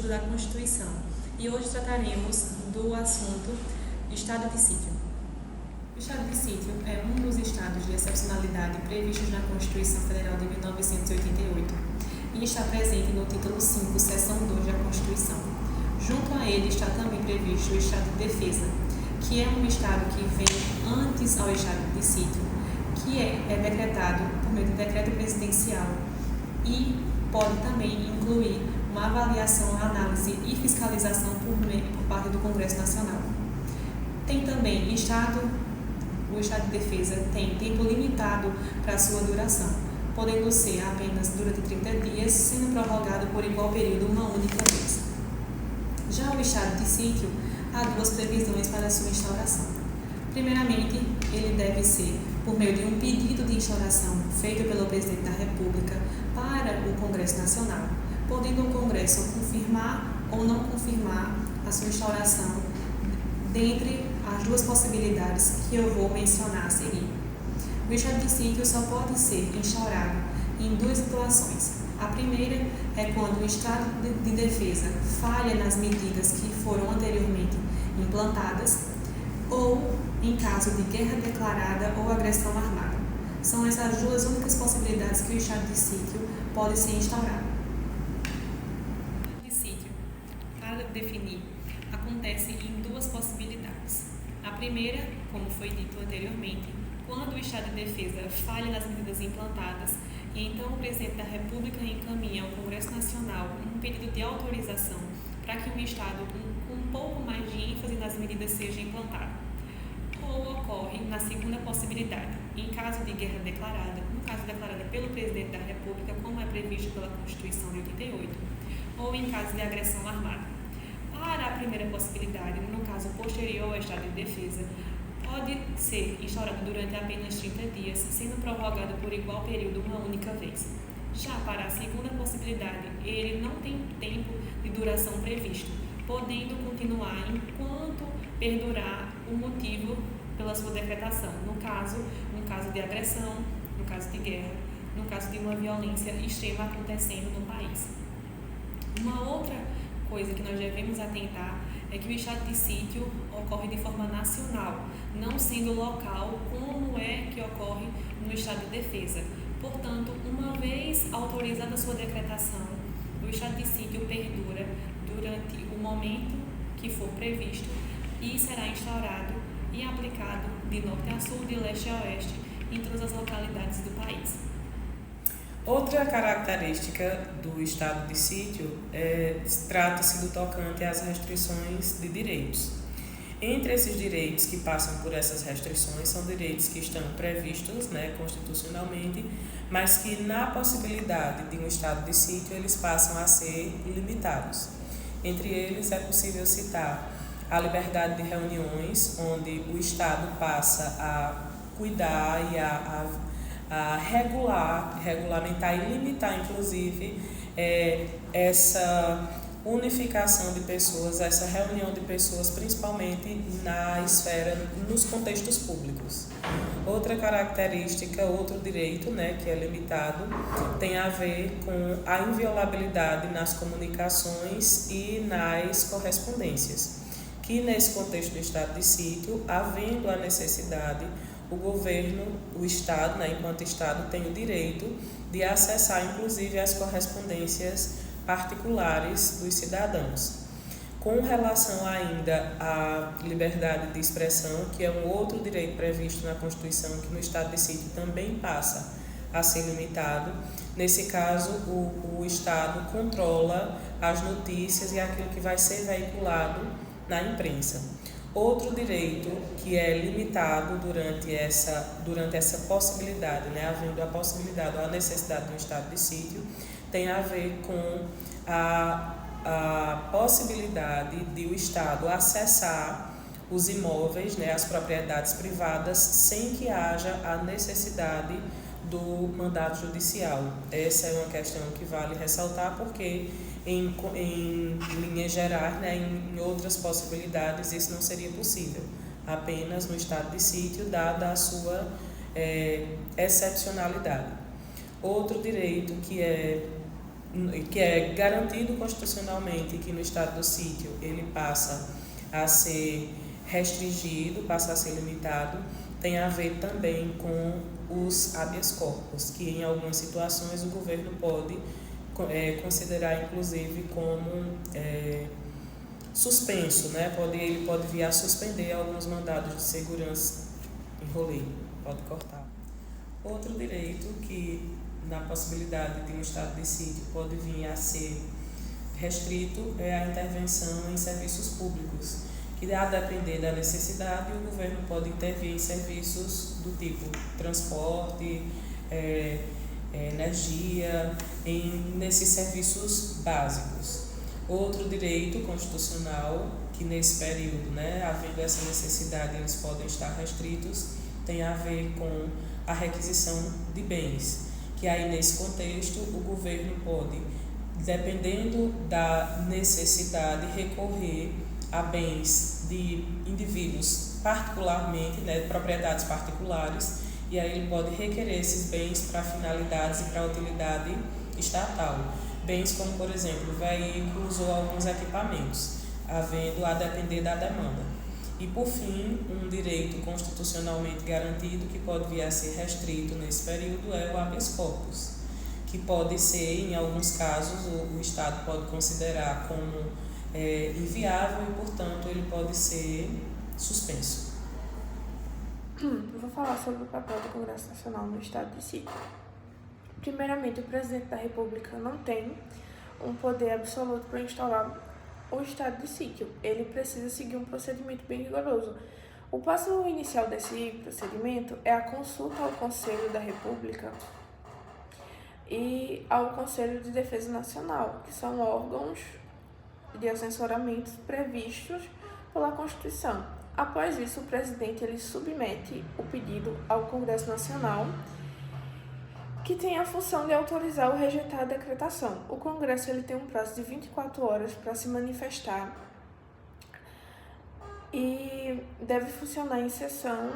da Constituição e hoje trataremos do assunto Estado de Sítio. O Estado de Sítio é um dos estados de excepcionalidade previstos na Constituição Federal de 1988 e está presente no título 5, seção 2 da Constituição. Junto a ele está também previsto o Estado de Defesa, que é um estado que vem antes ao Estado de Sítio, que é decretado por meio de decreto presidencial e pode também incluir uma avaliação, análise e fiscalização por parte do Congresso Nacional. Tem também o Estado de Defesa tem tempo limitado para sua duração, podendo ser apenas durante 30 dias, sendo prorrogado por igual período uma única vez. Já o Estado de Sítio, há duas previsões para sua instauração. Primeiramente, ele deve ser por meio de um pedido de instauração feito pelo Presidente da República para o Congresso Nacional, podendo o Congresso confirmar ou não confirmar a sua instauração dentre as duas possibilidades que eu vou mencionar a seguir. O Estado de Sítio só pode ser instaurado em duas situações. A primeira é quando o Estado de Defesa falha nas medidas que foram anteriormente implantadas ou em caso de guerra declarada ou agressão armada. São essas duas únicas possibilidades que o Estado de Sítio pode ser instaurado. O Estado de Sítio, para definir, acontece em duas possibilidades. A primeira, como foi dito anteriormente, quando o Estado de Defesa falha nas medidas implantadas e então o Presidente da República encaminha ao Congresso Nacional um pedido de autorização para que o Estado com um pouco mais de ênfase nas medidas seja implantado. Ou ocorre na segunda possibilidade, em caso de guerra declarada, no caso declarada pelo Presidente da República, como é previsto pela Constituição de 88, ou em caso de agressão armada. Para a primeira possibilidade, no caso posterior ao Estado de Defesa, pode ser instaurado durante apenas 30 dias, sendo prorrogado por igual período uma única vez. Já para a segunda possibilidade, ele não tem tempo de duração previsto, podendo continuar enquanto perdurar o motivo pela sua decretação, no caso de agressão, no caso de guerra, no caso de uma violência extrema acontecendo no país. Uma outra coisa que nós devemos atentar é que o Estado de Sítio ocorre de forma nacional, não sendo local como é que ocorre no Estado de Defesa. Portanto, uma vez autorizada a sua decretação, o Estado de Sítio perdura durante o momento que for previsto e será instaurado e aplicado de norte a sul, de leste a oeste, em todas as localidades do país. Outra característica do estado de sítio trata-se do tocante às restrições de direitos. Entre esses direitos que passam por essas restrições são direitos que estão previstos constitucionalmente, mas que na possibilidade de um estado de sítio eles passam a ser limitados. Entre eles é possível citar a liberdade de reuniões, onde o Estado passa a cuidar e a regulamentar e limitar, inclusive, essa unificação de pessoas, essa reunião de pessoas, principalmente na esfera, nos contextos públicos. Outra característica, outro direito, que é limitado, tem a ver com a inviolabilidade nas comunicações e nas correspondências, que nesse contexto do estado de sítio, havendo a necessidade, o governo, o Estado, enquanto Estado, tem o direito de acessar, inclusive, as correspondências particulares dos cidadãos. Com relação ainda à liberdade de expressão, que é um outro direito previsto na Constituição, que no estado de sítio também passa a ser limitado, nesse caso, o Estado controla as notícias e aquilo que vai ser veiculado na imprensa. Outro direito que é limitado durante essa possibilidade, havendo a possibilidade ou a necessidade de um estado de sítio, tem a ver com a possibilidade de o Estado acessar os imóveis, as propriedades privadas, sem que haja a necessidade do mandato judicial. Essa é uma questão que vale ressaltar porque, em linhas gerais, em outras possibilidades, isso não seria possível, apenas no estado de sítio, dada a sua excepcionalidade. Outro direito que é que é garantido constitucionalmente que no estado do sítio ele passa a ser restringido, passa a ser limitado, tem a ver também com os habeas corpus, que em algumas situações o governo pode considerar inclusive como suspenso, né? Ele pode vir a suspender alguns mandados de segurança. Enrolei, pode cortar. Outro direito que, na possibilidade de um estado de sítio, pode vir a ser restrito é a intervenção em serviços públicos, que a depender da necessidade, o governo pode intervir em serviços do tipo transporte, energia, nesses serviços básicos. Outro direito constitucional, que nesse período, né, havendo essa necessidade, eles podem estar restritos, tem a ver com a requisição de bens, que aí nesse contexto o governo pode, dependendo da necessidade, recorrer a bens de indivíduos particularmente, né, propriedades particulares, e aí ele pode requerer esses bens para finalidades e para utilidade estatal. Bens como, por exemplo, veículos ou alguns equipamentos, havendo a depender da demanda. E, por fim, um direito constitucionalmente garantido que pode vir a ser restrito nesse período é o habeas corpus, que pode ser, em alguns casos, o Estado pode considerar como inviável e, portanto, ele pode ser suspenso. Eu vou falar sobre o papel do Congresso Nacional no estado de sítio. Primeiramente, o presidente da República não tem um poder absoluto para instaurar o estado de sítio. Ele precisa seguir um procedimento bem rigoroso. O passo inicial desse procedimento é a consulta ao Conselho da República e ao Conselho de Defesa Nacional, que são órgãos de assessoramento previstos pela Constituição. Após isso, o presidente ele submete o pedido ao Congresso Nacional, que tem a função de autorizar ou rejeitar a decretação. O Congresso ele tem um prazo de 24 horas para se manifestar e deve funcionar em sessão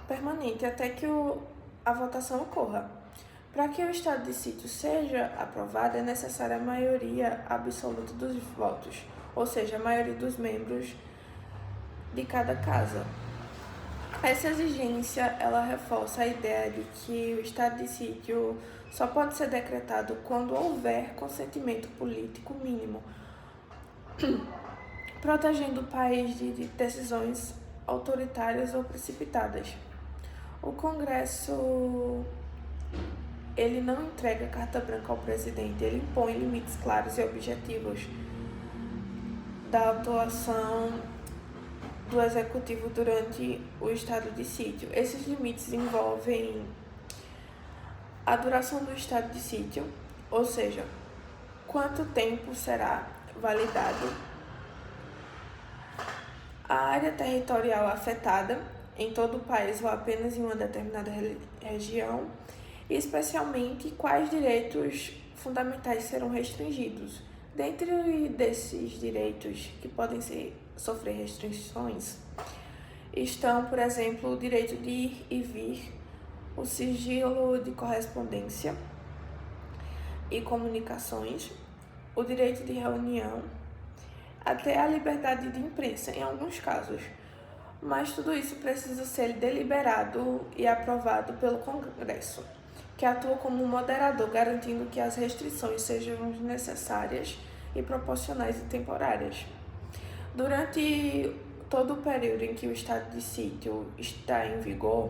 permanente até que a votação ocorra. Para que o estado de sítio seja aprovado, é necessária a maioria absoluta dos votos, ou seja, a maioria dos membros de cada casa. Essa exigência, ela reforça a ideia de que o estado de sítio só pode ser decretado quando houver consentimento político mínimo, protegendo o país de decisões autoritárias ou precipitadas. O Congresso ele não entrega carta branca ao presidente, ele impõe limites claros e objetivos da atuação do Executivo durante o estado de sítio. Esses limites envolvem a duração do estado de sítio, ou seja, quanto tempo será validado, a área territorial afetada em todo o país ou apenas em uma determinada região, e especialmente quais direitos fundamentais serão restringidos. Dentre desses direitos que podem sofrer restrições estão, por exemplo, o direito de ir e vir, o sigilo de correspondência e comunicações, o direito de reunião, até a liberdade de imprensa em alguns casos. Mas tudo isso precisa ser deliberado e aprovado pelo Congresso, que atua como um moderador, garantindo que as restrições sejam necessárias e proporcionais e temporárias. Durante todo o período em que o estado de sítio está em vigor,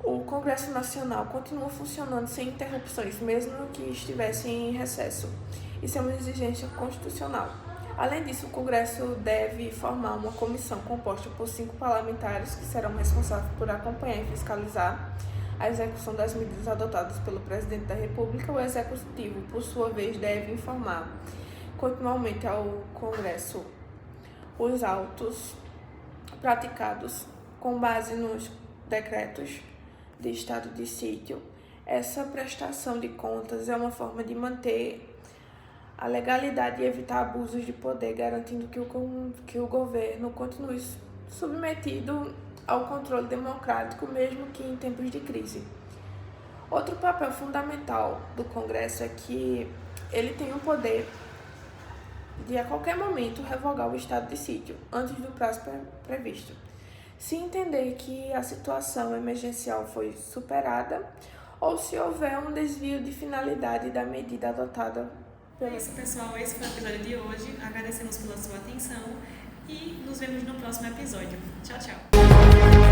o Congresso Nacional continua funcionando sem interrupções, mesmo que estivesse em recesso. Isso é uma exigência constitucional. Além disso, o Congresso deve formar uma comissão composta por 5 parlamentares que serão responsáveis por acompanhar e fiscalizar a execução das medidas adotadas pelo Presidente da República. O Executivo, por sua vez, deve informar continuamente ao Congresso os autos praticados com base nos decretos de estado de sítio. Essa prestação de contas é uma forma de manter a legalidade e evitar abusos de poder, garantindo que o governo continue submetido ao controle democrático, mesmo que em tempos de crise. Outro papel fundamental do Congresso é que ele tem o poder de a qualquer momento revogar o estado de sítio antes do prazo previsto. Se entender que a situação emergencial foi superada ou se houver um desvio de finalidade da medida adotada É isso, pessoal. Esse foi o episódio de hoje. Agradecemos pela sua atenção e nos vemos no próximo episódio. Tchau, tchau!